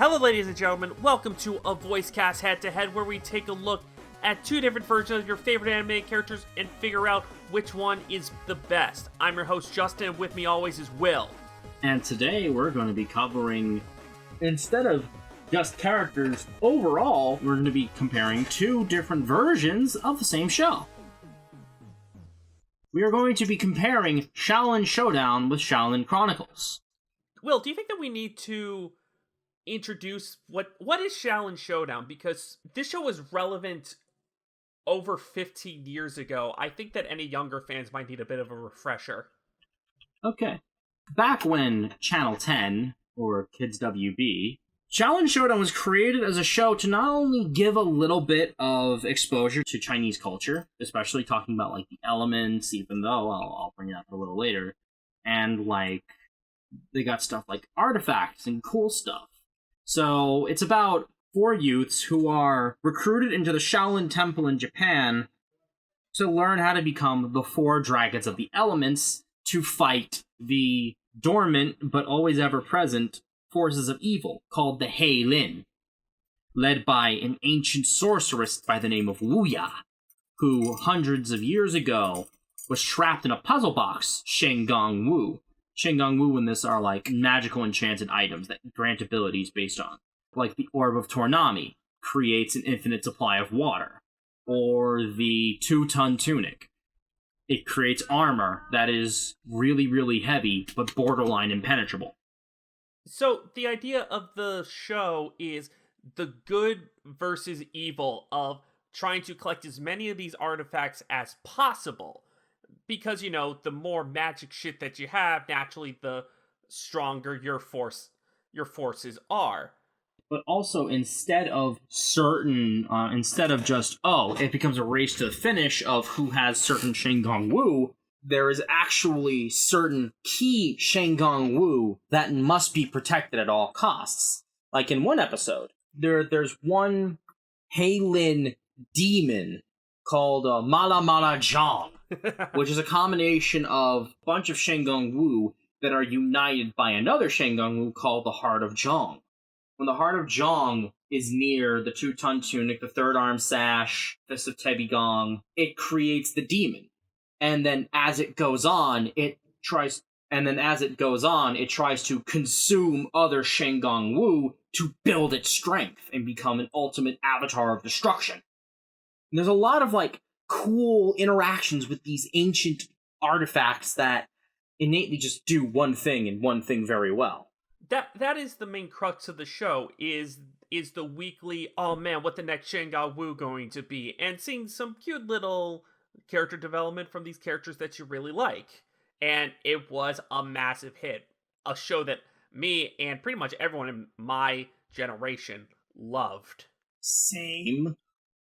Hello ladies and gentlemen, welcome to a voice cast head-to-head where we take a look at two different versions of your favorite anime characters and figure out which one is the best. I'm your host Justin, and with me always is Will. And today we're going to be covering, instead of just characters overall, we're going to be comparing two different versions of the same show. We are going to be comparing Xiaolin Showdown with Xiaolin Chronicles. Will, do you think that we need to introduce what is Xiaolin Showdown? Because this show was relevant over 15 years ago. I think that any younger fans might need a bit of a refresher. Okay. Back when Channel 10, or Kids WB, Xiaolin Showdown was created as a show to not only give a little bit of exposure to Chinese culture, especially talking about like the elements, even though I'll bring it up a little later, and like they got stuff like artifacts and cool stuff. So it's about four youths who are recruited into the Shaolin Temple in Japan to learn how to become the four dragons of the elements to fight the dormant but always ever present forces of evil called the Xiaolin, led by an ancient sorceress by the name of Wuya, who hundreds of years ago was trapped in a puzzle box, Shen Gong Wu. Shen Gong Wu in this are like magical enchanted items that grant abilities based on. Like the Orb of Tornami creates an infinite supply of water. Or the 2-ton tunic. It creates armor that is really, really heavy, but borderline impenetrable. So the idea of the show is the good versus evil of trying to collect as many of these artifacts as possible. Because, you know, the more magic shit that you have, naturally the stronger your forces are. But also, instead of just, it becomes a race to the finish of who has certain Shen Gong Wu, there is actually certain key Shen Gong Wu that must be protected at all costs. Like in one episode, there's one Xiaolin demon called Mala Mala Zhang, which is a combination of a bunch of Shen Gong Wu that are united by another Shen Gong Wu called the Heart of Zhang. When the Heart of Zhang is near the 2-ton tunic, the third arm sash, Fist of Tebi Gong, it creates the demon. And then as it goes on, it tries to consume other Shen Gong Wu to build its strength and become an ultimate avatar of destruction. And there's a lot of like cool interactions with these ancient artifacts that innately just do one thing and one thing very well. That is the main crux of the show, is the weekly, oh man, what the next Shen Gong Wu going to be, and seeing some cute little character development from these characters that you really like. And it was a massive hit. A show that me and pretty much everyone in my generation loved. Same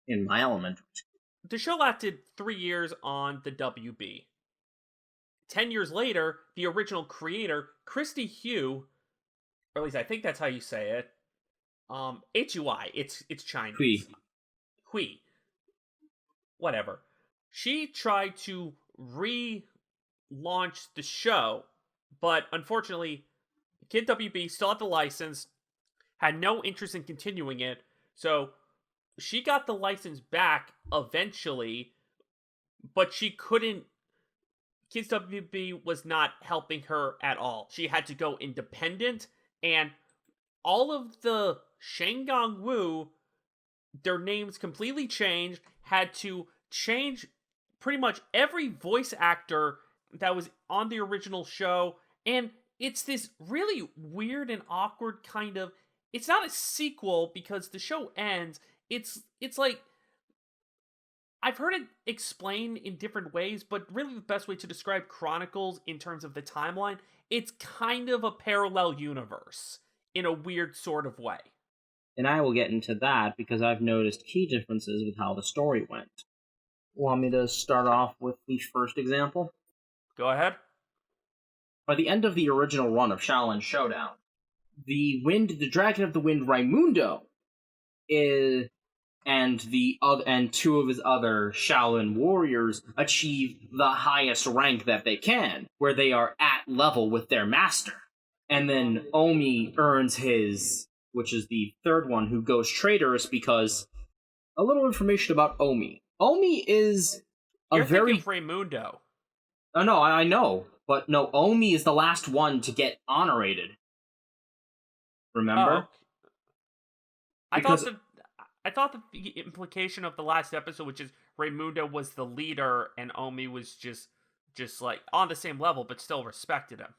in my elementary school. The show lasted 3 years on the WB. 10 years later, the original creator, Christy Hugh, or at least I think that's how you say it, Hui, it's Chinese. Hui. Whatever. She tried to relaunch the show, but unfortunately, Kid WB still had the license, had no interest in continuing it, so she got the license back eventually, but she couldn't. Kids WB was not helping her at all. She had to go independent, and all of the Shen Gong Wu, their names completely changed, had to change pretty much every voice actor that was on the original show, and it's this really weird and awkward kind of. It's not a sequel because the show ends. It's like, I've heard it explained in different ways, but really the best way to describe Chronicles in terms of the timeline, it's kind of a parallel universe in a weird sort of way. And I will get into that because I've noticed key differences with how the story went. Want me to start off with the first example? Go ahead. By the end of the original run of Xiaolin Showdown, the Dragon of the Wind Raimundo and two of his other Shaolin warriors achieve the highest rank that they can, where they are at level with their master. And then Omi earns his which is the third one, who goes traitorous because a little information about Omi. Omi is You're thinking of Raimundo. Oh, no, I know. But no, Omi is the last one to get honorated. Remember? Oh. I thought that the implication of the last episode, which is Raimundo was the leader and Omi was just like on the same level, but still respected him.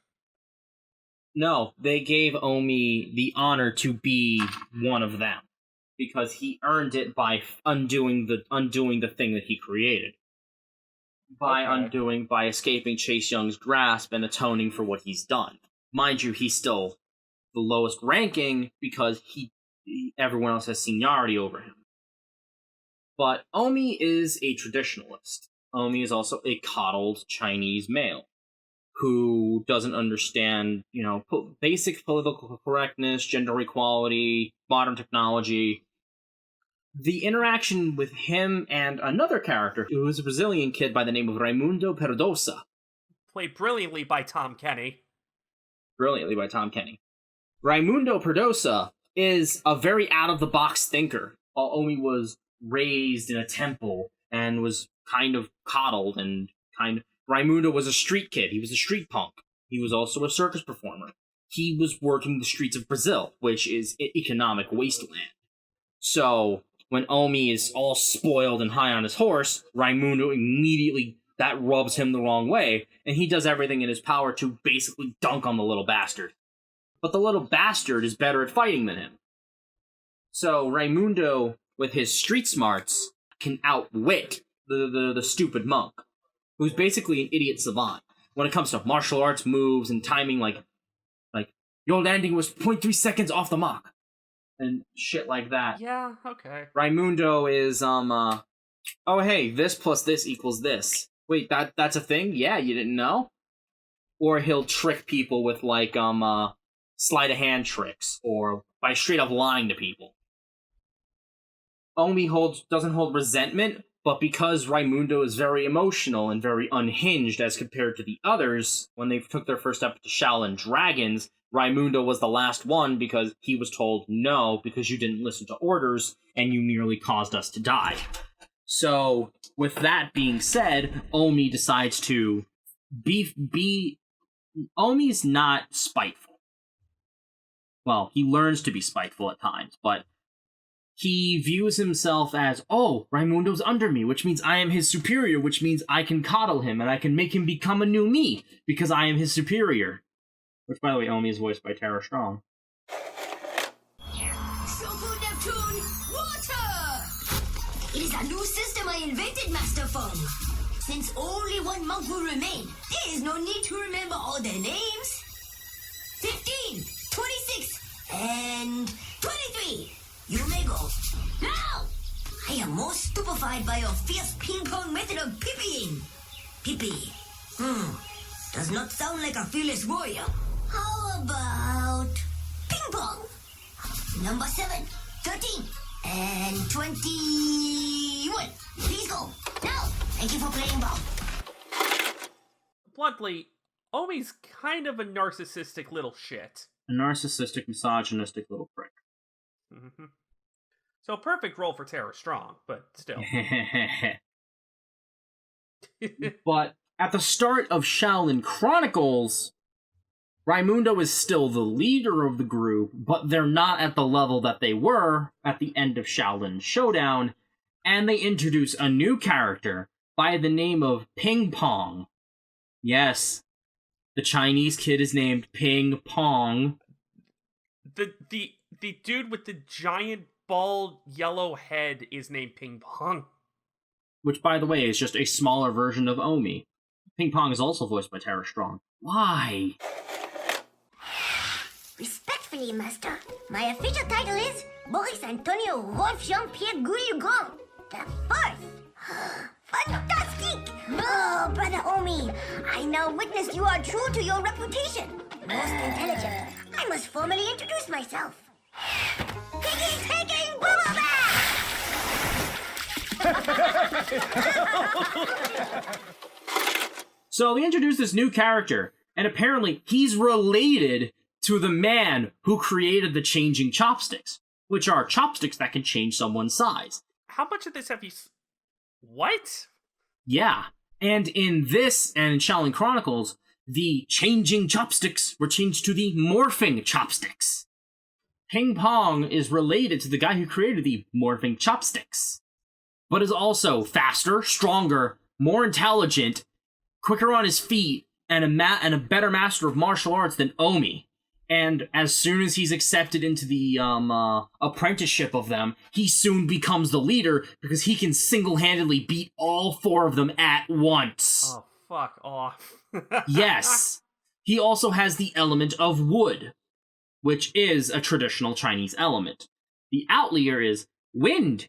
No, they gave Omi the honor to be one of them because he earned it by undoing the thing that he created. By escaping Chase Young's grasp and atoning for what he's done. Mind you, he's still the lowest ranking because everyone else has seniority over him. But Omi is a traditionalist. Omi is also a coddled Chinese male who doesn't understand, basic political correctness, gender equality, modern technology. The interaction with him and another character, who is a Brazilian kid by the name of Raimundo Perdosa. Played brilliantly by Tom Kenny. Raimundo Perdosa is a very out-of-the-box thinker. While Omi was raised in a temple and was kind of coddled Raimundo was a street kid. He was a street punk. He was also a circus performer. He was working the streets of Brazil, which is an economic wasteland. So when Omi is all spoiled and high on his horse, Raimundo immediately, that rubs him the wrong way, and he does everything in his power to basically dunk on the little bastard. But the little bastard is better at fighting than him. So Raimundo, with his street smarts, can outwit the stupid monk, who's basically an idiot savant when it comes to martial arts moves and timing, like your landing was 0.3 seconds off the mark and shit like that. Yeah, okay. Raimundo is oh hey, this plus this equals this. Wait, that's a thing? Yeah, you didn't know? Or he'll trick people with sleight of hand tricks, or by straight up lying to people. Omi doesn't hold resentment, but because Raimundo is very emotional and very unhinged as compared to the others, when they took their first step to Shaolin Dragons, Raimundo was the last one because he was told no, because you didn't listen to orders and you nearly caused us to die. So, with that being said, Omi decides to be Omi's not spiteful. Well, he learns to be spiteful at times, but he views himself as, oh, Raimundo's under me, which means I am his superior, which means I can coddle him, and I can make him become a new me, because I am his superior. Which, by the way, Omi is voiced by Tara Strong. Shoku Neptune, water! It is a new system I invented, Master Feng. Since only one monk will remain, there is no need to remember all their names. 15, 26, and 23. You may go. Now! I am most stupefied by your fierce ping-pong method of pippying. Pippy. Does not sound like a fearless warrior. How about ping-pong? Number 7, 13, and 21. Please go. Now, thank you for playing ball. Bluntly, Omi's kind of a narcissistic little shit. A narcissistic, misogynistic little prick. Mm-hmm. So perfect role for Tara Strong, but still. But at the start of Xiaolin Chronicles, Raimundo is still the leader of the group, but they're not at the level that they were at the end of Xiaolin Showdown, and they introduce a new character by the name of Ping Pong. Yes, the Chinese kid is named Ping Pong. The dude with the giant bald yellow head is named Ping Pong. Which, by the way, is just a smaller version of Omi. Ping Pong is also voiced by Tara Strong. Why? Respectfully, Master, my official title is Boris Antonio Rolf Jean-Pierre Goury Gong, the fourth. Fantastic! Oh, Brother Omi, I now witness you are true to your reputation. Most intelligent. I must formally introduce myself. Piggy Bubba! So they introduced this new character, and apparently he's related to the man who created the changing chopsticks, which are chopsticks that can change someone's size. How much of this have you... What? Yeah. And in this, and in Xiaolin Chronicles, the changing chopsticks were changed to the morphing chopsticks. Ping Pong is related to the guy who created the morphing chopsticks, but is also faster, stronger, more intelligent, quicker on his feet, and a better master of martial arts than Omi. And as soon as he's accepted into the apprenticeship of them, he soon becomes the leader because he can single-handedly beat all 4 of them at once. Oh, fuck off. Yes. He also has the element of wood, which is a traditional Chinese element. The outlier is wind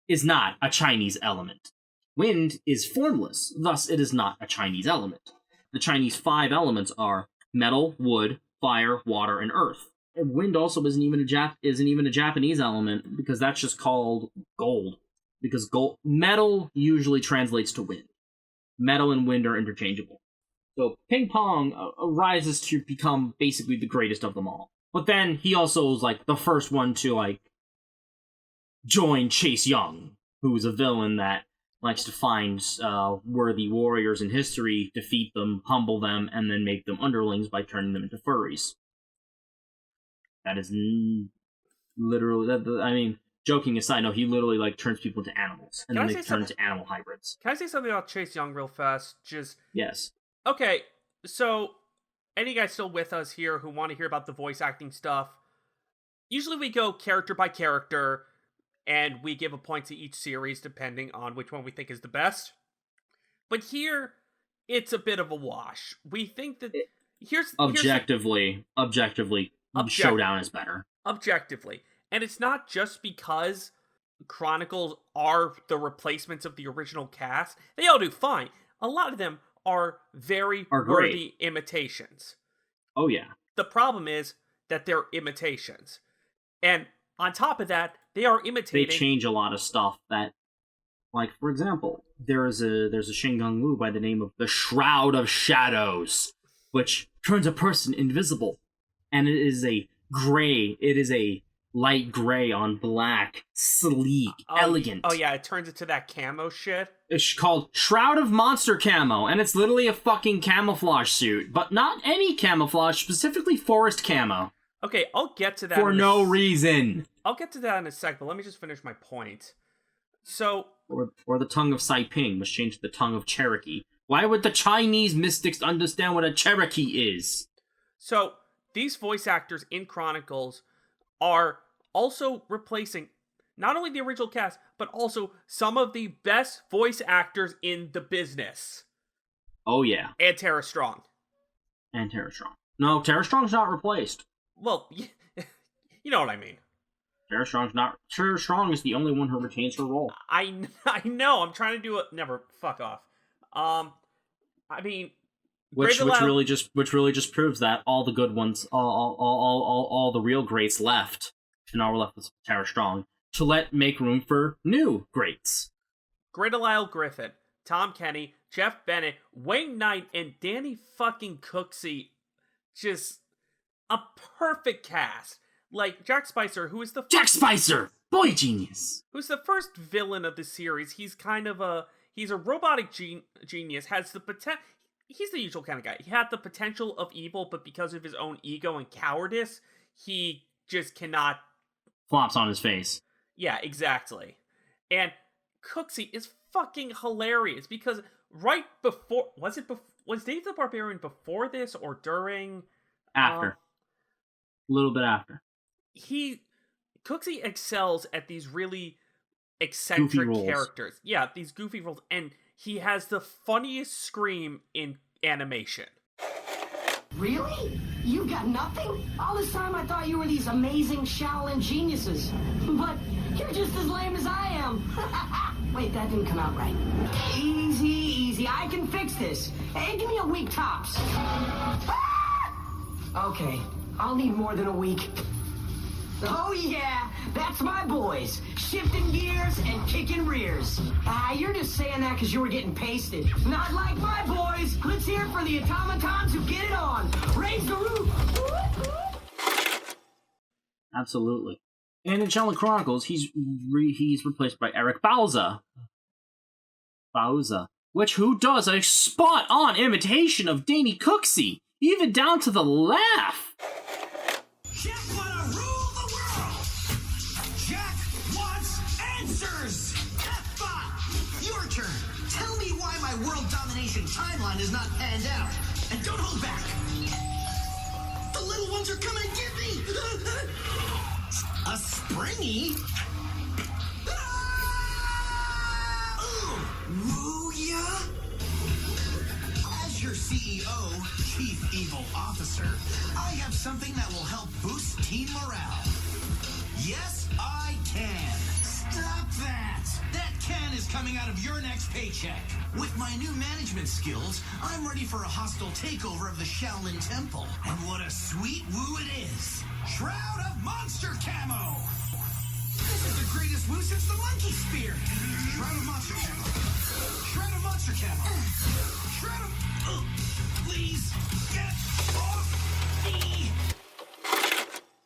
is not a Chinese element. Wind is formless, thus it is not a Chinese element. The Chinese 5 elements are metal, wood, fire, water, and earth. And wind also isn't even a Japanese element, because that's just called gold. Because metal usually translates to wind. Metal and wind are interchangeable. So Ping Pong rises to become basically the greatest of them all. But then he also was like the first one to join Chase Young, who's a villain that likes to find worthy warriors in history, defeat them, humble them, and then make them underlings by turning them into furries. That is literally... I mean, joking aside, no, he literally turns people into animals, and then they turn into animal hybrids. Can I say something about Chase Young real fast? Yes. Okay, so any guys still with us here who want to hear about the voice acting stuff, usually we go character by character, and we give a point to each series depending on which one we think is the best. But here, it's a bit of a wash. We think that... Objectively, Showdown is better. Objectively. And it's not just because Chronicles are the replacements of the original cast. They all do fine. A lot of them are very worthy imitations. Oh, yeah. The problem is that they're imitations. And on top of that, they are imitating... They change a lot of stuff that... for example, there's a Shingon Wu by the name of the Shroud of Shadows, which turns a person invisible. And it is a light gray on black, sleek, elegant. Oh yeah, it turns into that camo shit. It's called Shroud of Monster Camo, and it's literally a fucking camouflage suit. But not any camouflage, specifically forest camo. Okay, I'll get to that. For no reason. I'll get to that in a sec, but let me just finish my point. So... Or the tongue of Saiping was changed to the tongue of Cherokee. Why would the Chinese mystics understand what a Cherokee is? So, these voice actors in Chronicles are also replacing not only the original cast, but also some of the best voice actors in the business. Oh, yeah. And Tara Strong. No, Tara Strong's not replaced. Well, you know what I mean. Tara Strong is the only one who retains her role. I know, I'm trying to do it. Never, fuck off. I mean... Which really just proves that all the good ones, all the real greats left, and now we're left with Tara Strong, to make room for new greats. Great Lyle Griffin, Tom Kenny, Jeff Bennett, Wayne Knight, and Danny fucking Cooksey. Just a perfect cast. Like Jack Spicer, who is the... Jack Spicer! Boy genius! Who's the first villain of the series. He's kind of he's a robotic genius, has the potential... He's the usual kind of guy. He had the potential of evil, but because of his own ego and cowardice, he just cannot... Flops on his face. Yeah, exactly. And Cooksey is fucking hilarious, because right before... Was Dave the Barbarian before this, or during? After. A little bit after. Cooksey excels at these really eccentric characters. Yeah, these goofy roles, and... He has the funniest scream in animation. Really? You got nothing? All this time I thought you were these amazing Shaolin geniuses. But you're just as lame as I am. Wait, that didn't come out right. Easy. I can fix this. Hey, give me a week tops. Okay, I'll need more than a week. Oh yeah, that's my boys. Shifting gears and kicking rears. You're just saying that because you were getting pasted. Not like my boys. Let's hear it for the automatons who get it on. Raise the roof. Absolutely. And in Xiaolin Chronicles, he's replaced by Eric Bauza. Who does a spot-on imitation of Danny Cooksey, even down to the laugh. Jack wanna rule the world! Jack wants answers! Your turn. Tell me why my world domination timeline is not panned out. And don't hold back. The little ones are coming to get me! A springy? Wuya? As your CEO, Chief Evil Officer, I have something that will help boost team morale. Yes, I can. Stop that! That can is coming out of your next paycheck. With my new management skills, I'm ready for a hostile takeover of the Xiaolin Temple. And what a sweet woo it is! Shroud of Monster Camo! This is the greatest woo since the Monkey Spear! Shroud of Monster Camo! Shroud of Monster Camo! Shroud of... please, get off me!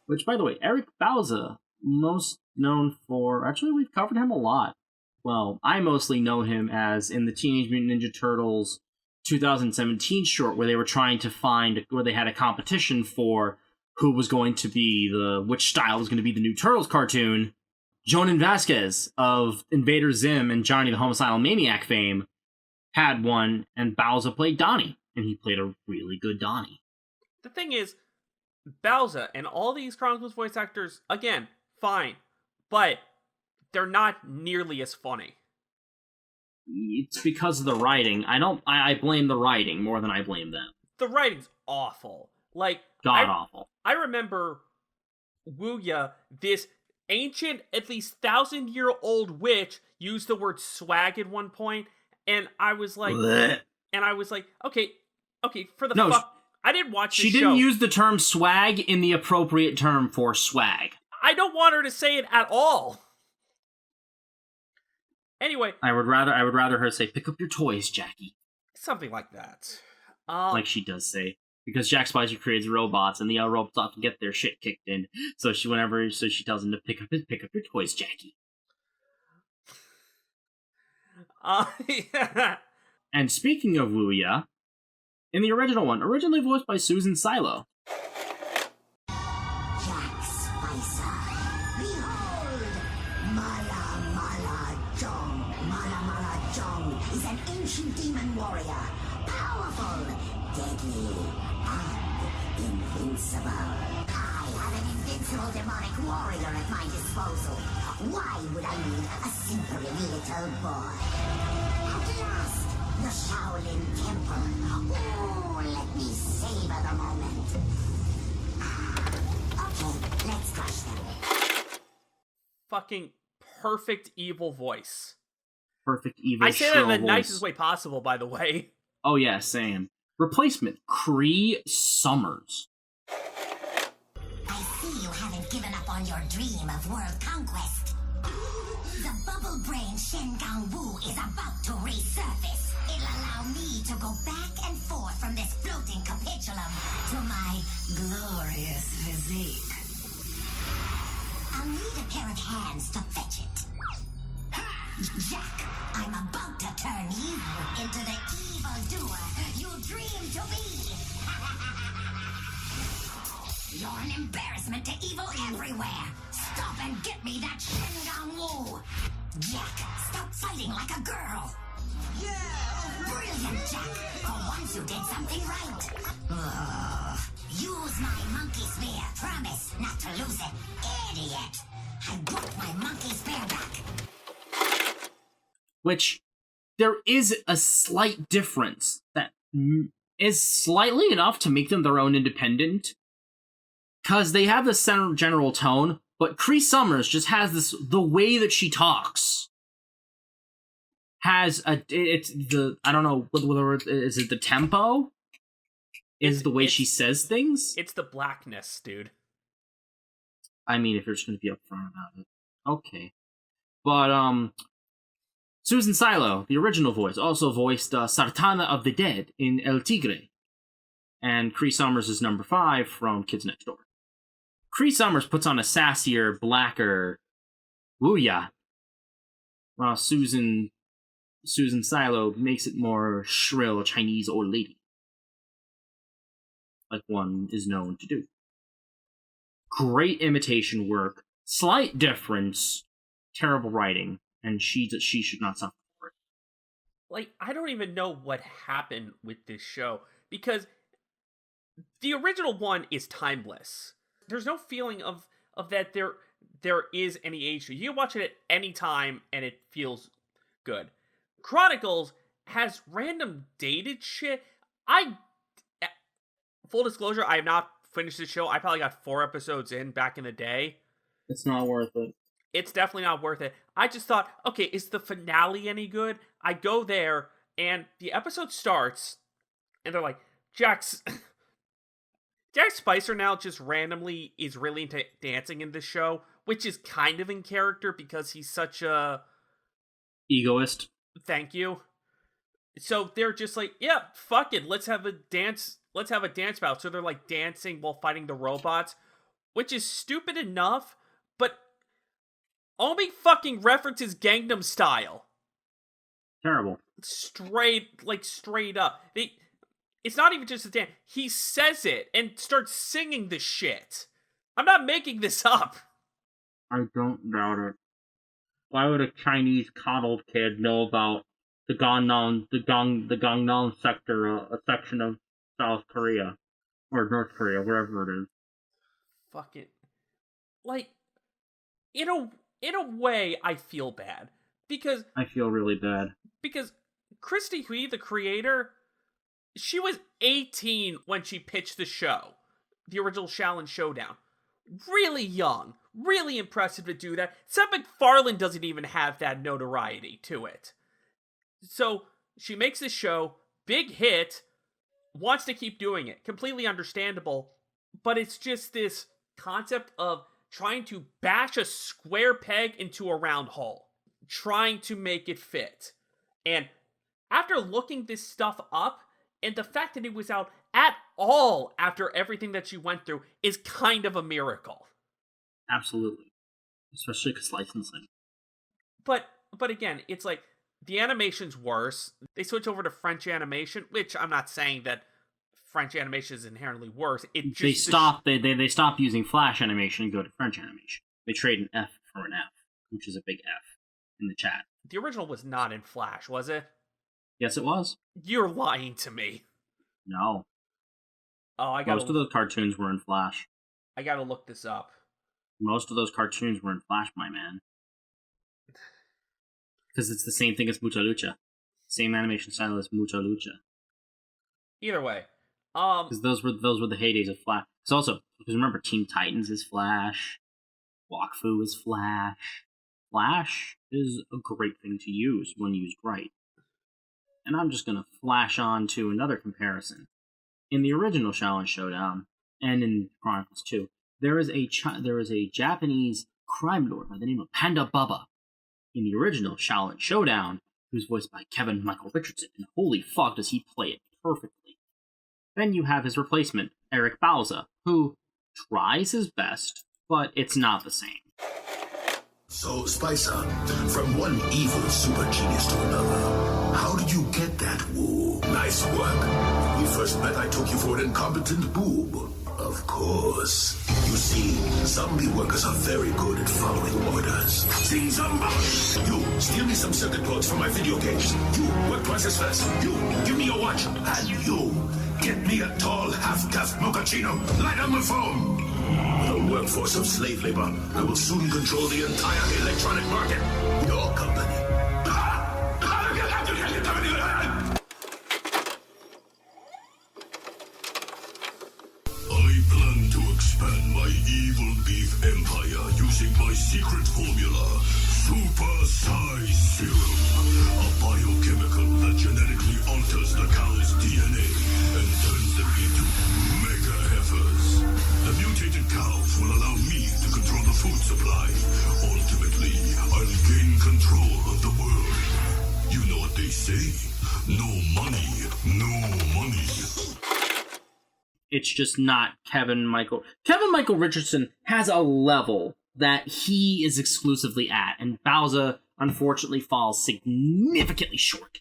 Which, by the way, Eric Bauza, most known for... Actually, we've covered him a lot. Well, I mostly know him as in the Teenage Mutant Ninja Turtles 2017 short, where they were trying to find... where they had a competition for who was going to be which style was going to be the new Turtles cartoon. Jonan Vasquez of Invader Zim and Johnny the Homicidal Maniac fame had one, and Bauza played Donnie, and he played a really good Donnie. The thing is, Bauza and all these Chronicles voice actors, again, fine, but they're not nearly as funny. It's because of the writing. I blame the writing more than I blame them. The writing's awful. Like, God-awful. I remember Wuya, this ancient, at least 1,000-year-old witch, used the word swag at one point, and I was like, Blech. okay, for the No, fuck, I didn't watch this show. She didn't use the term swag in the appropriate term for swag. I don't want her to say it at all. Anyway, I would rather her say, "Pick up your toys, Jackie." Something like that. Like she does say. Because Jack Spicer creates robots, and the robots often get their shit kicked in. So she tells him to pick up your toys, Jackie. Yeah. And speaking of Wuya, in the original one, originally voiced by Susan Silo. Jack Spicer. Behold! Mala Mala Jong. Mala Mala Jong is an ancient demon warrior. Powerful, deadly, and invincible. I have an invincible demonic warrior at my disposal. Why would I need a simpering little boy? At last, the Shaolin Temple. Oh, let me savor the moment. Okay, let's crush them. Fucking perfect evil voice. Perfect evil. I say that in the voice. nicest way possible, by the way. Oh yeah, same. Replacement, Cree Summers. I see you haven't given up on your dream of world conquest. The bubble brain Shen Wu is about to resurface. It'll allow me to go back and forth from this floating capitulum to my glorious physique. I'll need a pair of hands to fetch it. Jack, I'm about to turn you into the evildoer you dreamed to be. You're an embarrassment to evil everywhere. Stop and get me that Shen Wu. Jack, stop fighting like a girl. Yeah! Brilliant, Jack. For once you did something right. Use my monkey spear. Promise not to lose it. Idiot. I want my monkey spear back. Which, there is a slight difference that is slightly enough to make them their own independent. Because they have the general tone, but Cree Summers just has this, the way that she talks. I don't know whether is it the tempo? Is the way she says things? It's the blackness, dude. I mean, if you're just going to be upfront about it. Okay. But, Susan Silo, the original voice, also voiced Sartana of the Dead in El Tigre. And Cree Summers is number 5 from Kids Next Door. Cree Summers puts on a sassier, blacker Wuya, while Susan Silo makes it more shrill Chinese old lady, like one is known to do. Great imitation work, slight difference, terrible writing, and she should not suffer for it. Like, I don't even know what happened with this show, because the original one is timeless. There's no feeling of that there is any age to it. You can watch it at any time and it feels good. Chronicles has random dated shit. Full disclosure, I have not finished the show. I probably got 4 episodes in back in the day. It's not worth it. It's definitely not worth it. I just thought, okay, is the finale any good? I go there and the episode starts and they're like, Jack Spicer now just randomly is really into dancing in this show, which is kind of in character because he's such a egoist. Thank you. So they're just like, yeah, fuck it, let's have a dance bout. So they're like dancing while fighting the robots, which is stupid enough, but Omi fucking references Gangnam Style. Terrible. Straight up. It's not even just a dance. He says it and starts singing the shit. I'm not making this up. I don't doubt it. Why would a Chinese coddled kid know about the Gangnam sector, a section of South Korea or North Korea, wherever it is? Fuck it. Like, in a way, I feel bad because I feel really bad because Christy Hui, the creator, she was 18 when she pitched the show, the original Xiaolin Showdown. Really young, really impressive to do that. Seth MacFarlane doesn't even have that notoriety to it. So she makes this show, big hit, wants to keep doing it. Completely understandable, but it's just this concept of trying to bash a square peg into a round hole, trying to make it fit. And after looking this stuff up, and the fact that it was out at all after everything that she went through is kind of a miracle. Absolutely. Especially because licensing. But again, it's like, the animation's worse. They switch over to French animation, which I'm not saying that French animation is inherently worse. They stop using Flash animation and go to French animation. They trade an F for an F, which is a big F in the chat. The original was not in Flash, was it? Yes, it was. You're lying to me. No. Oh, Most of those cartoons were in Flash. I gotta look this up. Most of those cartoons were in Flash, my man. Because it's the same thing as Mucha Lucha. Same animation style as Mucha Lucha. Either way. Because those were the heydays of Flash. Because remember, Teen Titans is Flash. Wakfu is Flash. Flash is a great thing to use when used right. And I'm just going to flash on to another comparison. In the original Xiaolin Showdown, and in Chronicles 2, there is a Japanese crime lord by the name of Panda Bubba. In the original Xiaolin Showdown, who's voiced by Kevin Michael Richardson, and holy fuck does he play it perfectly. Then you have his replacement, Eric Bauza, who tries his best, but it's not the same. So, Spicer, from one evil super genius to another, how did you get that, Woo? Nice work. When we first met, I took you for an incompetent boob. Of course. You see, zombie workers are very good at following orders. Sing Zamba! You, steal me some circuit boards from my video games. You, work twice as fast. You, give me your watch. And you, get me a tall, half-calf mochaccino. Light on the phone. With a workforce of slave labor, I will soon control the entire electronic market. Your company. I plan to expand my evil beef empire using my secret formula, Super Size Serum, a biochemical that genetically alters the cow's DNA and turns them into mega heifers. The mutated cows will allow me to control the food supply. Ultimately, I'll gain control of the world. You know what they say? No money, no money. It's just not Kevin Michael. Kevin Michael Richardson has a level that he is exclusively at, and Bowser unfortunately falls significantly short.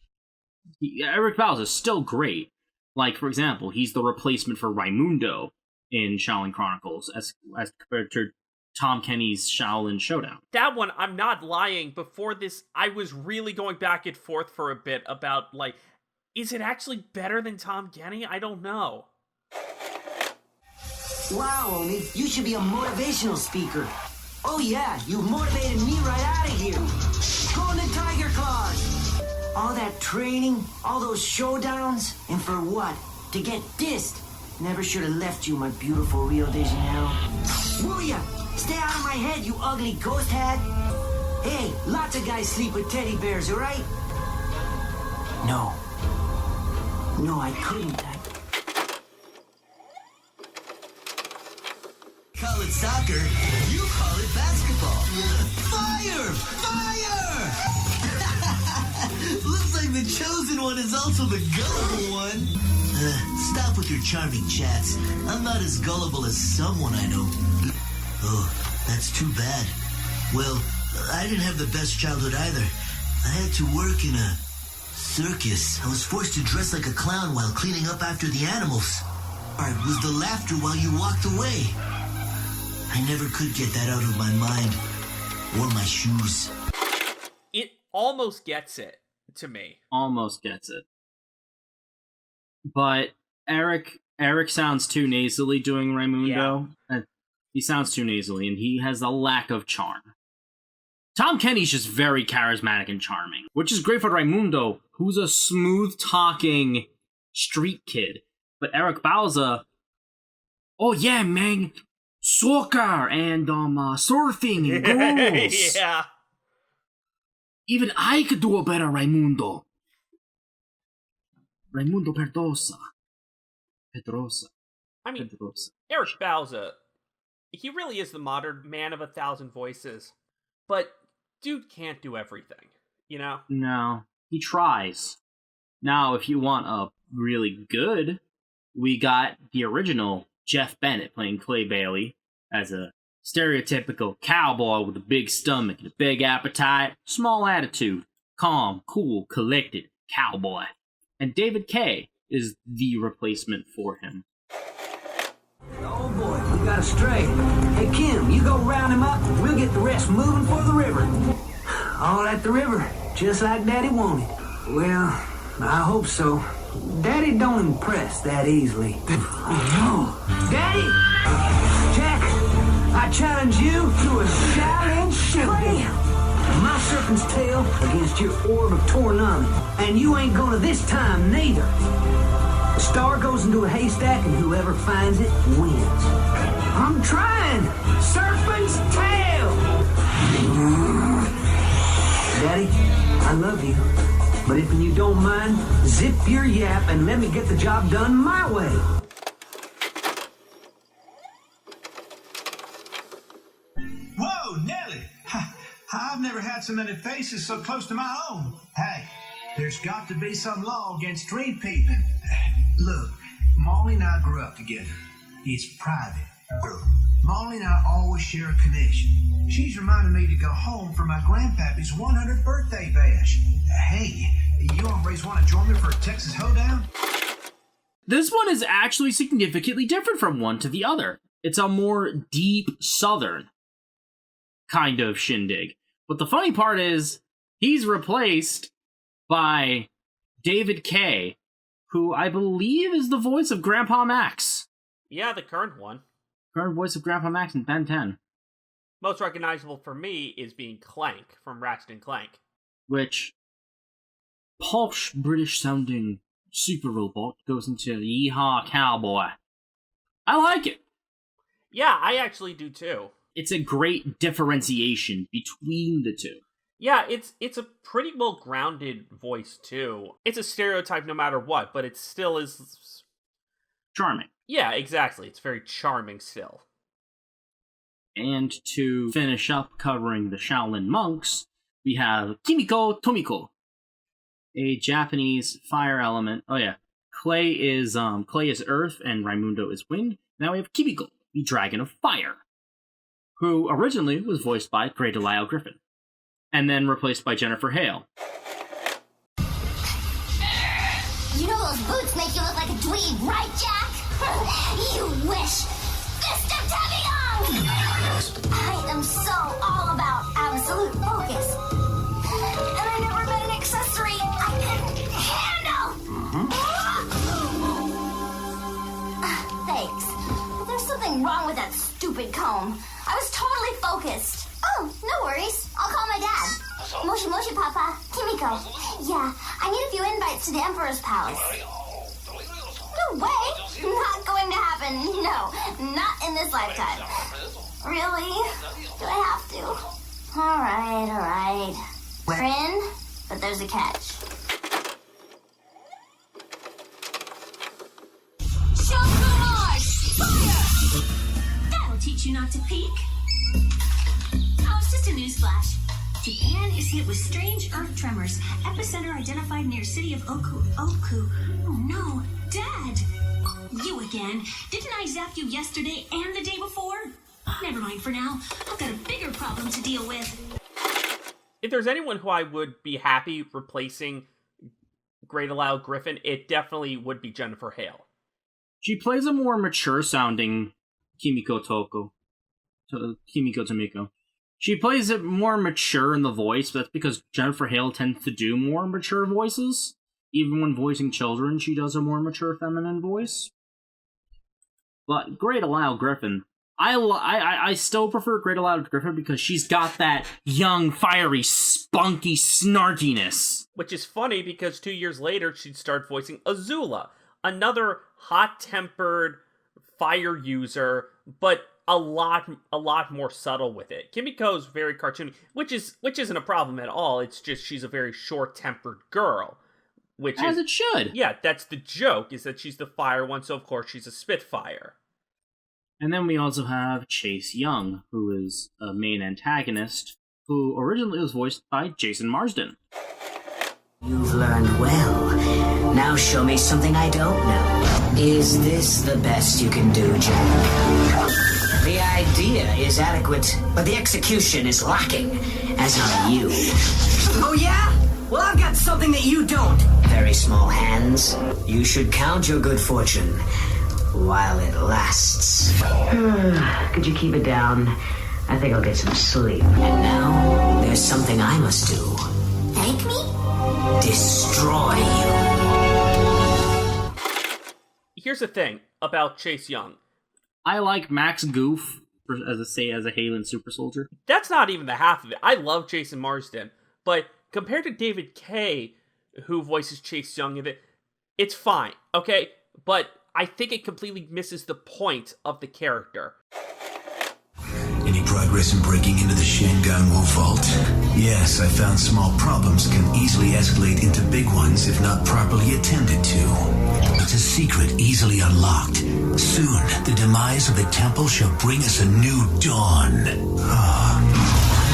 Eric Bowser is still great. Like, for example, he's the replacement for Raimundo in Xiaolin Chronicles as compared to Tom Kenny's Xiaolin Showdown. That one, I'm not lying. Before this, I was really going back and forth for a bit about, like, is it actually better than Tom Kenny? I don't know. Wow, Omi, you should be a motivational speaker. Oh yeah, you motivated me right out of here. Golden Tiger Claws. All that training, all those showdowns, and for what? To get dissed. Never should have left you, my beautiful Rio de Janeiro. Wuya, stay out of my head, you ugly ghost hat. Hey, lots of guys sleep with teddy bears, all right? No. No, I couldn't. Call it soccer, you call it basketball. Fire! Fire! Looks like the chosen one is also the gullible one. Stop with your charming chats. I'm not as gullible as someone I know. Oh, that's too bad. Well, I didn't have the best childhood either. I had to work in a circus. I was forced to dress like a clown while cleaning up after the animals. Part was the laughter while you walked away. I never could get that out of my mind. Or my shoes. It almost gets it, to me. Almost gets it. But Eric sounds too nasally doing Raimundo. Yeah. He sounds too nasally, and he has a lack of charm. Tom Kenny's just very charismatic and charming, which is great for Raimundo, who's a smooth-talking street kid. But Eric Bauza, oh yeah, man, soccer and surfing and girls. Yeah. Even I could do a better Raimundo. Raimundo Pedrosa. I mean, Eric Bauza, he really is the modern man of 1,000 voices. But dude can't do everything, you know? No, he tries. Now, if you want a really good, we got the original Jeff Bennett playing Clay Bailey as a stereotypical cowboy with a big stomach and a big appetite, small attitude, calm, cool, collected cowboy. And David Kay is the replacement for him. Oh boy, we got a stray. Hey Kim, you go round him up, we'll get the rest moving for the river. All at the river, just like Daddy wanted. Well, I hope so. Daddy don't impress that easily. Oh no. Daddy! Jack, I challenge you to a Xiaolin Showdown. My serpent's tail against your orb of Tornami. And you ain't gonna this time, neither. The star goes into a haystack, and whoever finds it wins. I'm trying! Serpent's tail! Daddy, I love you. But if you don't mind, zip your yap and let me get the job done my way. Whoa, Nelly! I've never had so many faces so close to my own. Hey, there's got to be some law against street peeping. Look, Molly and I grew up together. It's private. Molly and I always share a connection. She's reminded me to go home for my grandpappy's 100th birthday bash. Hey, you hombres want to join me for a Texas hoedown? This one is actually significantly different from one to the other. It's a more deep southern kind of shindig. But the funny part is, he's replaced by David Kay, who I believe is the voice of Grandpa Max. Yeah, the current one. Current voice of Grandpa Max in Ben 10. Most recognizable for me is being Clank from Ratchet and Clank. Which, posh British-sounding super robot goes into the Yeehaw Cowboy. I like it. Yeah, I actually do too. It's a great differentiation between the two. Yeah, it's a pretty well grounded voice too. It's a stereotype no matter what, but it still is charming. Yeah, exactly. It's very charming still. And to finish up covering the Shaolin monks, we have Kimiko Tomiko, a Japanese fire element. Oh yeah, Clay is Earth and Raimundo is Wind. Now we have Kimiko, the Dragon of Fire, who originally was voiced by Grey Delisle Griffin, and then replaced by Jennifer Hale. You know those boots make you look like a dweeb, right, Jack? You wish. Fist of Tavion! I am so all about absolute focus. And I never met an accessory I couldn't handle! Thanks. But there's something wrong with that stupid comb. I was totally focused. Oh, no worries. I'll call my dad. Moshi Moshi, Papa. Kimiko. Yeah, I need a few invites to the Emperor's Palace. No way! Not going to happen. No, not in this lifetime. Really? Do I have to? Alright. We're in, but there's a catch. Fire! That'll teach you not to peek. Oh, it's just a newsflash. Japan is hit with strange earth tremors. Epicenter identified near city of Oku. Oh no, Dad! You again. Didn't I zap you yesterday and the day before? Never mind for now. I've got a bigger problem to deal with. If there's anyone who I would be happy replacing Grey Delisle Griffin, it definitely would be Jennifer Hale. She plays a more mature-sounding Kimiko Tomiko. She plays it more mature in the voice, but that's because Jennifer Hale tends to do more mature voices. Even when voicing children, she does a more mature feminine voice. But Grey Delisle Griffin, I still prefer Grey Delisle Griffin because she's got that young, fiery, spunky snarkiness. Which is funny because 2 years later, she'd start voicing Azula, another hot-tempered fire user, but a lot more subtle with it. Kimiko's very cartoony, which isn't a problem at all. It's just she's a very short-tempered girl. As it should. Yeah, that's the joke, is that she's the fire one, so of course she's a Spitfire. And then we also have Chase Young, who is a main antagonist, who originally was voiced by Jason Marsden. You've learned well. Now show me something I don't know. Is this the best you can do, Jack? The idea is adequate, but the execution is lacking, as are you. Oh yeah? Well, I've got something that you don't. Very small hands. You should count your good fortune while it lasts. Could you keep it down? I think I'll get some sleep. And now, there's something I must do. Thank me? Destroy you. Here's the thing about Chase Young. I like Max Goof, as a Halen super soldier. That's not even the half of it. I love Jason Marsden, but compared to David Kaye, who voices Chase Young in it, it's fine, okay? But I think it completely misses the point of the character. Any progress in breaking into the Shen vault? Yes, I found small problems can easily escalate into big ones if not properly attended to. It's a secret easily unlocked. Soon, the demise of the temple shall bring us a new dawn. I'm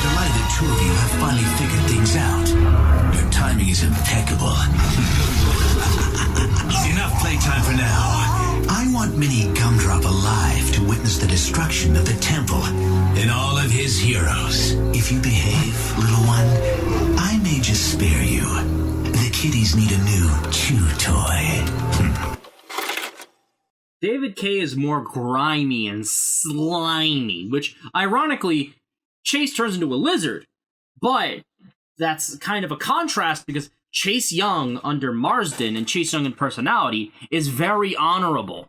delighted the two of you have finally figured things out. Your timing is impeccable. Enough playtime for now. I want Mini Gumdrop alive to witness the destruction of the temple and all of his heroes. If you behave, little one, I may just spare you. The kiddies need a new chew toy. David Kaye is more grimy and slimy, which, ironically, Chase turns into a lizard. But that's kind of a contrast because Chase Young under Marsden and Chase Young in personality is very honorable.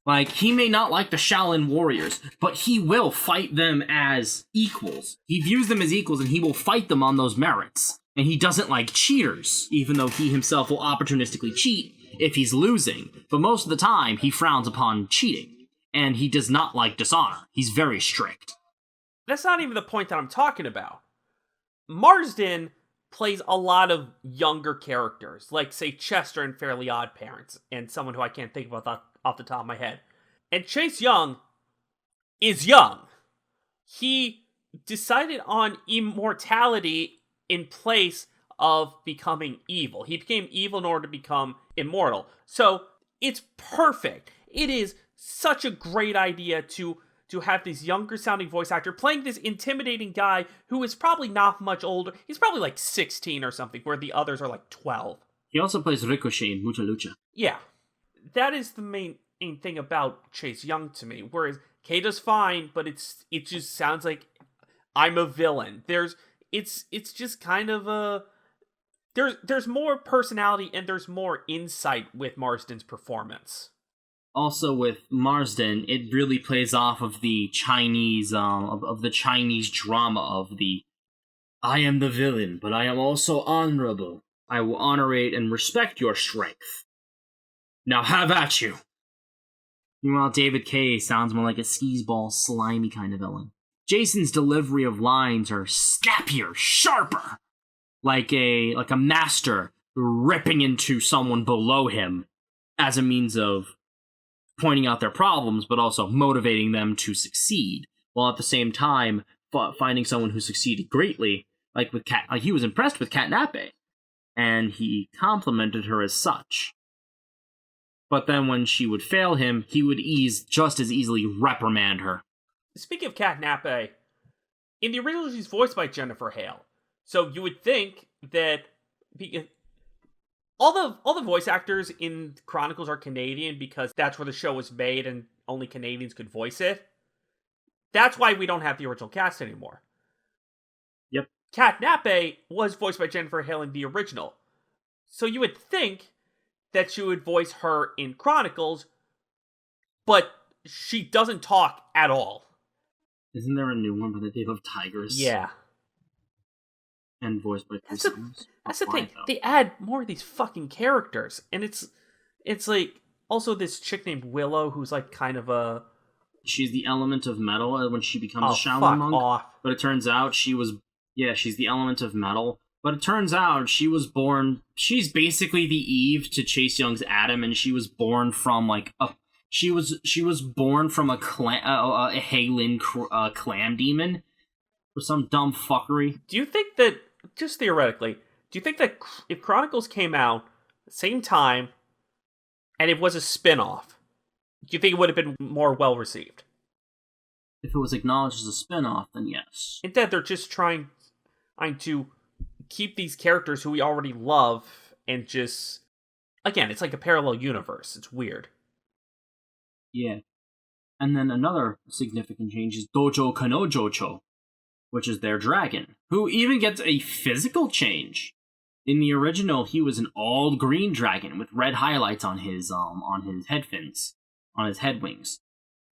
Like, he may not like the Shaolin warriors, but he will fight them as equals. He views them as equals and he will fight them on those merits. And he doesn't like cheaters, even though he himself will opportunistically cheat if he's losing. But most of the time, he frowns upon cheating. And he does not like dishonor. He's very strict. That's not even the point that I'm talking about. Marsden plays a lot of younger characters, like, say, Chester in Fairly Odd Parents, and someone who I can't think of off the top of my head. And Chase Young is young. He decided on immortality in place of becoming evil. He became evil in order to become immortal. So, it's perfect. It is such a great idea to have this younger sounding voice actor playing this intimidating guy who is probably not much older. He's probably like 16 or something, where the others are like 12. He also plays Ricochet in Mucha Lucha. Yeah. That is the main thing about Chase Young to me. Whereas Kata's fine, but it just sounds like I'm a villain. It's just kind of a... There's more personality and there's more insight with Marsden's performance. Also with Marsden, it really plays off of the Chinese of the Chinese drama of the I am the villain, but I am also honorable. I will honorate and respect your strength. Now have at you. Meanwhile, David Kaye sounds more like a skee-ball, slimy kind of villain. Jason's delivery of lines are snappier, sharper, like a master ripping into someone below him as a means of pointing out their problems, but also motivating them to succeed, while at the same time finding someone who succeeded greatly, like with he was impressed with Katnape, and he complimented her as such. But then when she would fail him, he would just as easily reprimand her. Speaking of Katnape, in the original she's voiced by Jennifer Hale, so you would think that all the voice actors in Chronicles are Canadian because that's where the show was made and only Canadians could voice it. That's why we don't have the original cast anymore. Yep. Katnape was voiced by Jennifer Hale in the original. So you would think that she would voice her in Chronicles, but she doesn't talk at all. Isn't there a new one by the name of Tigers? Yeah. And voiced by That's the thing. Though. They add more of these fucking characters, and it's like also this chick named Willow who's like kind of a... She's the element of metal when she becomes a Shaolin monk. Off. But it turns out she's the element of metal. But it turns out she's basically the Eve to Chase Young's Adam, and she was born from like she was born from a Heilin clam demon or some dumb fuckery. Do you think that, just theoretically, do you think that if Chronicles came out the same time and it was a spin-off, do you think it would have been more well received? If it was acknowledged as a spin-off, then yes. Instead, they're just trying to keep these characters who we already love and just... Again, it's like a parallel universe. It's weird. Yeah. And then another significant change is Dojo Kanojocho, which is their dragon, who even gets a physical change. In the original, he was an all-green dragon with red highlights on his head fins, on his head wings.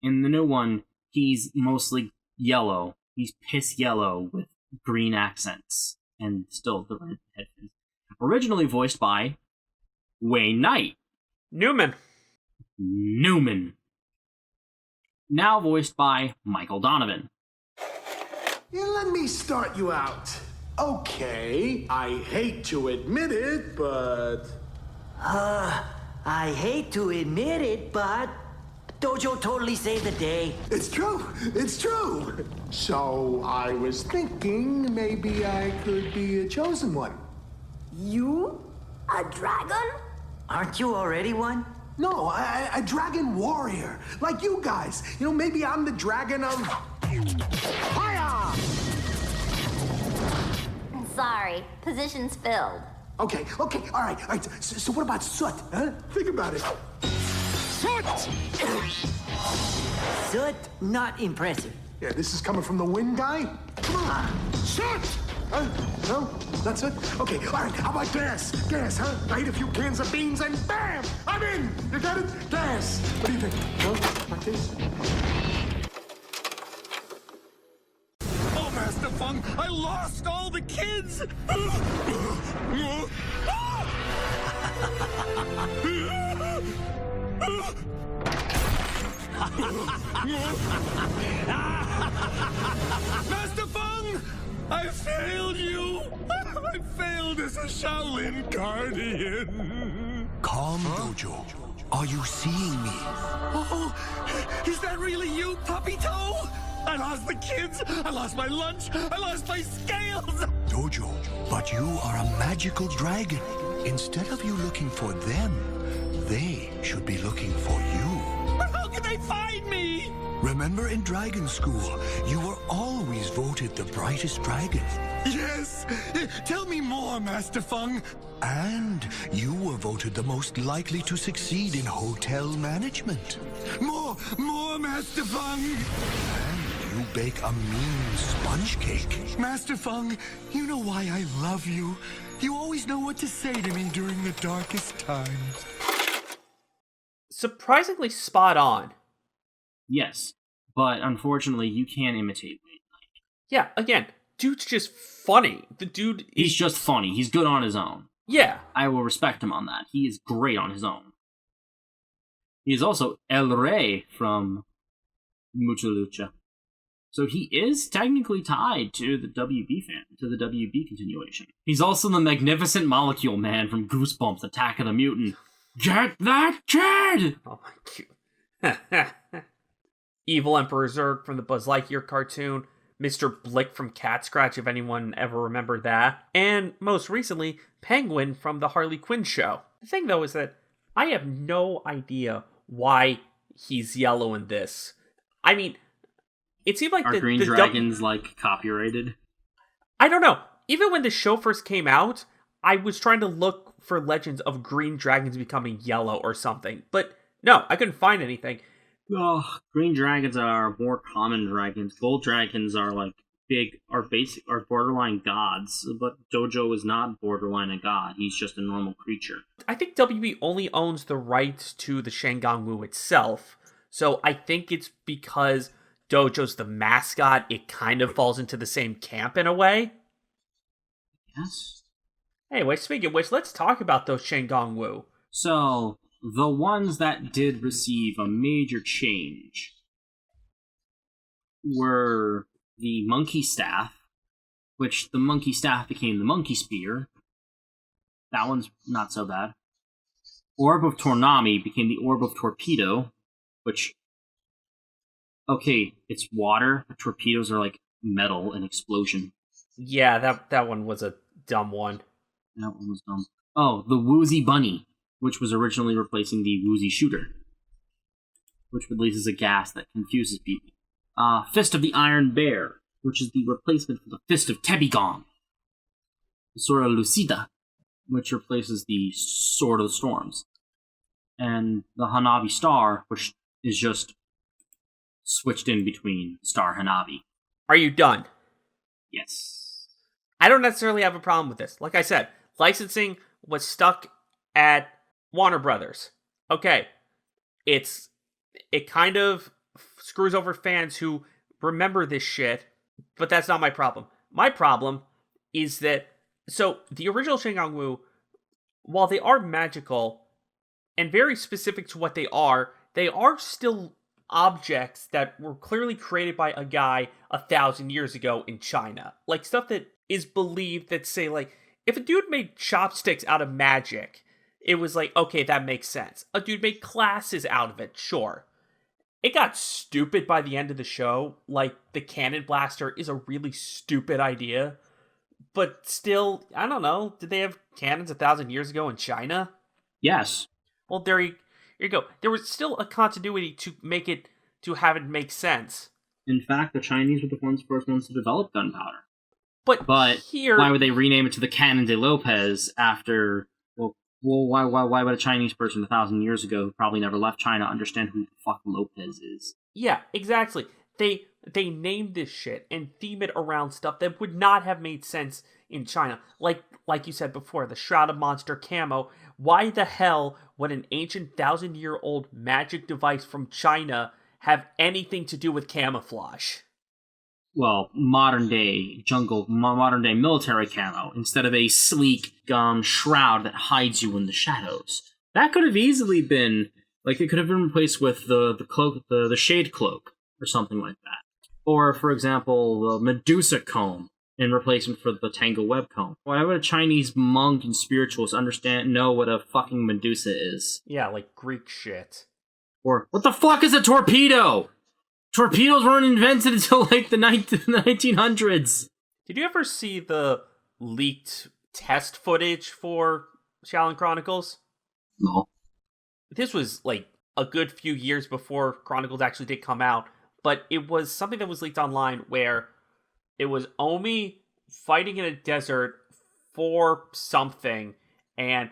In the new one, he's mostly yellow. He's piss yellow with green accents, and still the red head fins. Originally voiced by Wayne Knight. Newman. Now voiced by Michael Donovan. Yeah, let me start you out. Okay, I hate to admit it, but... I hate to admit it, but Dojo totally saved the day. It's true. So I was thinking maybe I could be a chosen one. You? A dragon? Aren't you already one? No, a dragon warrior, like you guys. You know, maybe I'm the dragon of... Fire! Sorry, position's filled. Okay, all right. So what about Soot, huh? Think about it. Soot! Soot, not impressive. Yeah, this is coming from the wind guy? Come on, Soot! No? That's it? Okay, all right, how about gas? Gas, huh? I eat a few cans of beans and bam! I'm in! You got it? Gas! What do you think? No? Like this? Oh, Master Fung, I lost all the kids! Master Fung! I failed you! I failed as a Shaolin Guardian! Calm, Dojo. Are you seeing me? Oh, is that really you, Puppy Toe? I lost the kids, I lost my lunch, I lost my scales! Dojo, but you are a magical dragon. Instead of you looking for them, they should be looking for you. But how can they find me? Remember in Dragon School, you were always voted the brightest dragon. Yes. Tell me more, Master Feng. And you were voted the most likely to succeed in hotel management. More, Master Feng. And you bake a mean sponge cake. Master Feng, you know why I love you. You always know what to say to me during the darkest times. Surprisingly spot on. Yes, but unfortunately, you can't imitate Wayne Knight. Yeah, again, dude's just funny. The dude He's just funny. He's good on his own. Yeah. I will respect him on that. He is great on his own. He is also El Rey from Mucha Lucha. So he is technically tied to the WB continuation. He's also the magnificent molecule man from Goosebumps, Attack of the Mutant. Get that kid! Oh my god. Evil Emperor Zurg from the Buzz Lightyear cartoon. Mr. Blick from Cat Scratch, if anyone ever remembered that. And most recently, Penguin from the Harley Quinn show. The thing though is that I have no idea why he's yellow in this. I mean, it seemed like Are Green Dragons like copyrighted? I don't know. Even when the show first came out, I was trying to look for legends of green dragons becoming yellow or something. But no, I couldn't find anything. Oh, green dragons are more common dragons. Gold dragons are like are borderline gods, but Dojo is not borderline a god. He's just a normal creature. I think WB only owns the rights to the Shengang Wu itself, so I think it's because Dojo's the mascot, it kind of falls into the same camp in a way. Yes. Anyway, speaking of which, let's talk about those Shengang Wu. So, the ones that did receive a major change were the Monkey Staff, which the Monkey Staff became the Monkey Spear. That one's not so bad. Orb of Tornami became the Orb of Torpedo, which, okay, it's water, but torpedoes are like metal and explosion. Yeah, that one was a dumb one. That one was dumb. Oh, the Woozy Bunny, which was originally replacing the Woozy Shooter, which releases a gas that confuses people. Fist of the Iron Bear, which is the replacement for the Fist of Tebigong. The Sword of Lucida, which replaces the Sword of the Storms. And the Hanabi Star, which is just switched in between Star Hanabi. Are you done? Yes. I don't necessarily have a problem with this. Like I said, licensing was stuck at Warner Brothers. Okay, it kind of screws over fans who remember this shit, but that's not my problem. My problem is that, so the original Shengang Wu, while they are magical and very specific to what they are still objects that were clearly created by a guy 1,000 years ago in China. Like stuff that is believed that, say, like, if a dude made chopsticks out of magic, it was like, okay, that makes sense. A dude made glasses out of it, sure. It got stupid by the end of the show. Like, the cannon blaster is a really stupid idea. But still, I don't know. Did they have cannons 1,000 years ago in China? Yes. Well, there you go. There was still a continuity to have it make sense. In fact, the Chinese were the first ones to develop gunpowder. But here, why would they rename it to the Cannon de Lopez after? Well, why would a Chinese person 1,000 years ago who probably never left China understand who the fuck Lopez is? Yeah, exactly. They named this shit and theme it around stuff that would not have made sense in China. Like you said before, the Shroud of Monster camo. Why the hell would an ancient 1,000-year-old magic device from China have anything to do with camouflage? Well, modern day military camo instead of a sleek shroud that hides you in the shadows. That could have easily been, like, it could have been replaced with the cloak, the shade cloak, or something like that. Or, for example, the Medusa comb in replacement for the Tangle Web comb. Why would a Chinese monk and spiritualist know what a fucking Medusa is? Yeah, like Greek shit. Or, what the fuck is a torpedo? Torpedoes weren't invented until, like, the 1900s. Did you ever see the leaked test footage for Xiaolin Chronicles? No. this was like a good few years before Chronicles actually did come out, but it was something that was leaked online where it was Omi fighting in a desert for something, and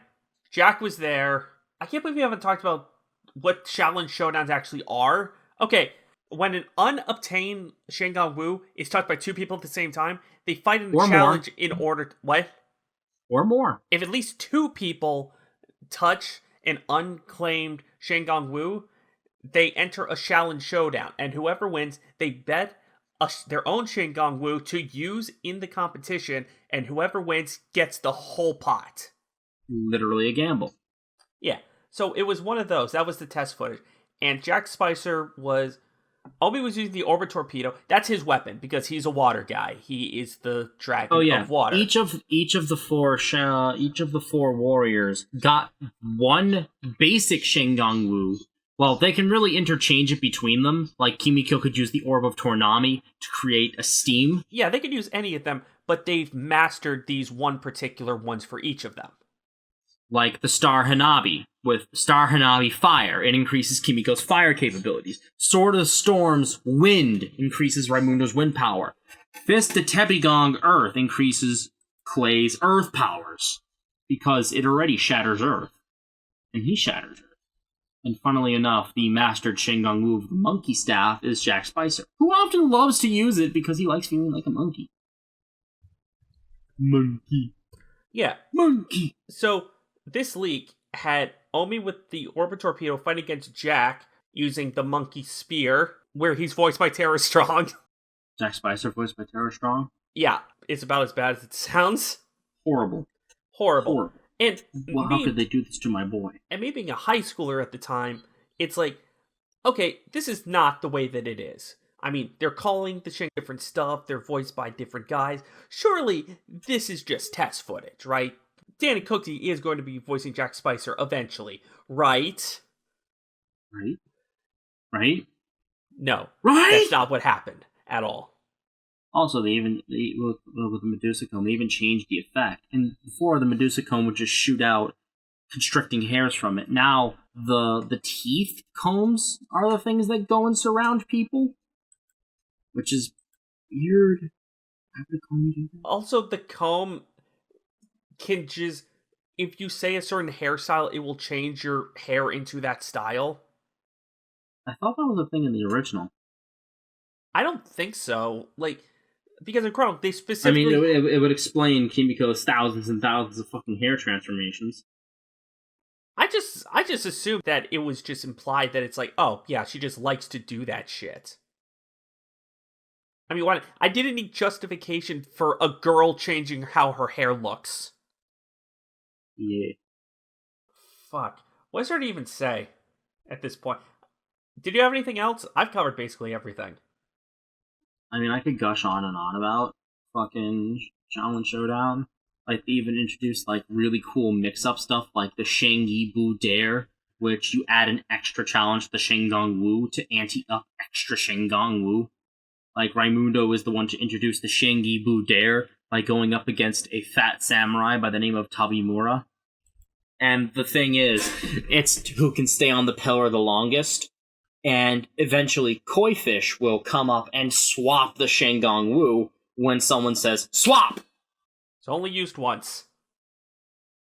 Jack was there. I can't believe we haven't talked about what Xiaolin Showdowns actually are. Okay, when an unobtained Shen Gong Wu is touched by two people at the same time, they fight in a challenge in order... What? Or more. If at least two people touch an unclaimed Shen Gong Wu, they enter a Xiaolin Showdown, and whoever wins, they bet their own Shen Gong Wu to use in the competition, and whoever wins gets the whole pot. Literally a gamble. Yeah, so it was one of those. That was the test footage. And Jack Spicer was... Omi was using the Orbit Torpedo. That's his weapon, because he's a water guy. He is the dragon of water. Each of the four warriors got one basic Shen Gong Wu. Well, they can really interchange it between them. Like, Kimiko could use the Orb of Tornami to create a steam. Yeah, they could use any of them, but they've mastered these one particular ones for each of them. Like the Star Hanabi. With Star Hanabi Fire, it increases Kimiko's fire capabilities. Sword of Storm's Wind increases Raimundo's wind power. Fist of Tebigong Earth increases Clay's earth powers, because it already shatters Earth. And he shatters Earth. And funnily enough, the mastered Shen Gong Wu of the Monkey Staff is Jack Spicer, who often loves to use it because he likes feeling like a monkey. Monkey. Yeah. Monkey. So, this leak had Omi with the Orbit Torpedo fight against Jack using the Monkey Spear, where he's voiced by Tara Strong. Jack Spicer voiced by Tara Strong? Yeah, it's about as bad as it sounds. Horrible. And well, how could they do this to my boy? And me being a high schooler at the time, it's like, okay, this is not the way that it is. I mean, they're calling the Shen different stuff, they're voiced by different guys. Surely, this is just test footage, right? Danny Cooksey is going to be voicing Jack Spicer eventually, right? Right? No. Right? That's not what happened at all. Also, with the Medusa Comb, they even changed the effect. And before, the Medusa Comb would just shoot out constricting hairs from it. Now, the teeth combs are the things that go and surround people, which is weird. How did the comb do that? Also, the comb can just... If you say a certain hairstyle, it will change your hair into that style. I thought that was a thing in the original. I don't think so. Like... Because in Chronicles, they specifically... I mean, it would explain Kimiko's thousands and thousands of fucking hair transformations. I just assumed that it was just implied that it's like, oh, yeah, she just likes to do that shit. I mean, I didn't need justification for a girl changing how her hair looks. Yeah. Fuck. What's there to even say at this point? Did you have anything else? I've covered basically everything. I mean, I could gush on and on about fucking Xiaolin Showdown. Like, they even introduced, like, really cool mix-up stuff, like the Shengyi Bu Dare, which you add an extra challenge to the Shen Gong Wu to ante-up extra Shen Gong Wu. Like, Raimundo is the one to introduce the Shengyi Bu Dare by going up against a fat samurai by the name of Tabimura. And the thing is, it's who can stay on the pillar the longest. And eventually, Koi Fish will come up and swap the Shen Gong Wu when someone says, swap! It's only used once.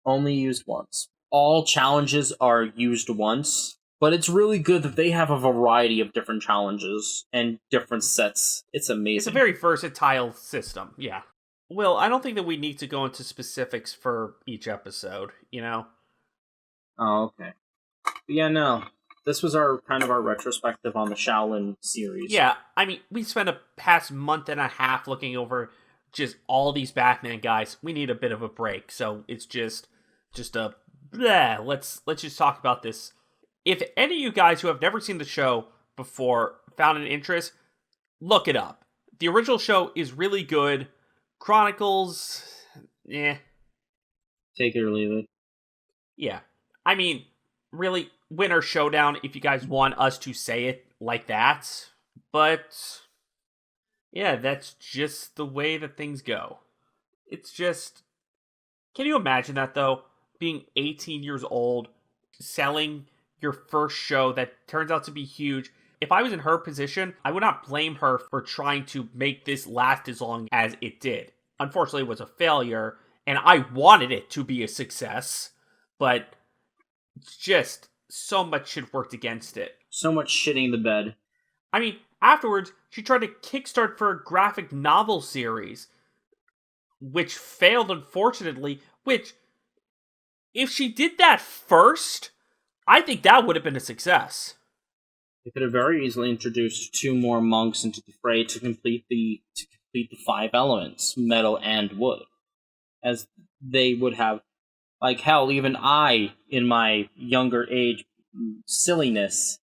Only used once. All challenges are used once, but it's really good that they have a variety of different challenges and different sets. It's amazing. It's a very versatile system, yeah. Well, I don't think that we need to go into specifics for each episode, you know? Oh, okay. But yeah, no. This was our retrospective on the Xiaolin series. Yeah, I mean, we spent a past month and a half looking over just all these Batman guys. We need a bit of a break, so it's just a bleh. Let's just talk about this. If any of you guys who have never seen the show before found an interest, look it up. The original show is really good. Chronicles, eh. Take it or leave it. Yeah. I mean, really, Winter Showdown, if you guys want us to say it like that. But, yeah, that's just the way that things go. It's just... Can you imagine that, though? Being 18 years old, selling your first show that turns out to be huge. If I was in her position, I would not blame her for trying to make this last as long as it did. Unfortunately, it was a failure, and I wanted it to be a success, but just so much shit worked against it. So much shitting the bed. I mean, afterwards, she tried to kickstart for a graphic novel series, which failed, unfortunately, which, if she did that first, I think that would have been a success. They could have very easily introduced 2 more monks into the fray to complete the 5 elements, metal and wood. As they would have, like, hell, even I, in my younger age silliness,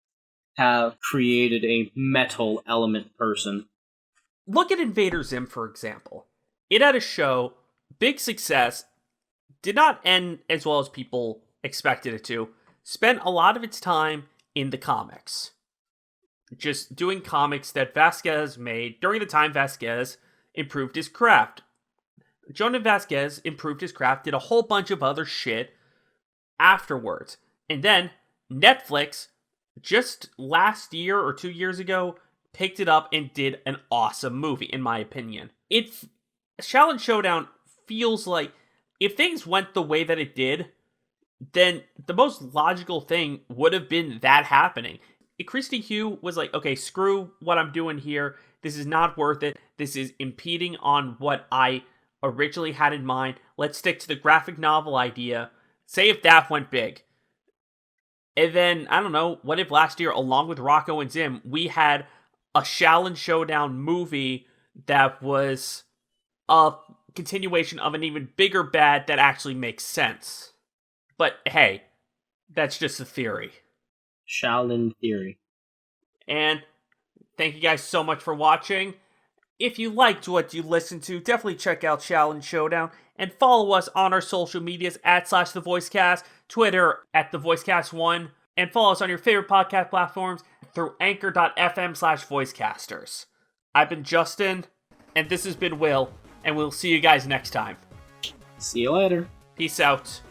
have created a metal element person. Look at Invader Zim, for example. It had a show, big success, did not end as well as people expected it to, spent a lot of its time in the comics. Just doing comics that Vasquez made during the time Vasquez improved his craft. Jonan Vasquez improved his craft, did a whole bunch of other shit afterwards. And then Netflix, just last year or 2 years ago, picked it up and did an awesome movie, in my opinion. Xiaolin Showdown feels like, if things went the way that it did, then the most logical thing would have been that happening. Christy Hugh was like, okay, screw what I'm doing here. This is not worth it. This is impeding on what I originally had in mind. Let's stick to the graphic novel idea. Say if that went big. And then, I don't know, what if last year, along with Rocco and Zim, we had a Xiaolin Showdown movie that was a continuation of an even bigger bad that actually makes sense. But hey, that's just a theory. Shaolin theory. And thank you guys so much for watching. If you liked what you listened to, definitely check out Xiaolin Showdown and follow us on our social medias @TheVoiceCast, Twitter @TheVoiceCast1, and follow us on your favorite podcast platforms through anchor.fm/voicecasters. I've been Justin, and this has been Will, and we'll see you guys next time. See you later. Peace out.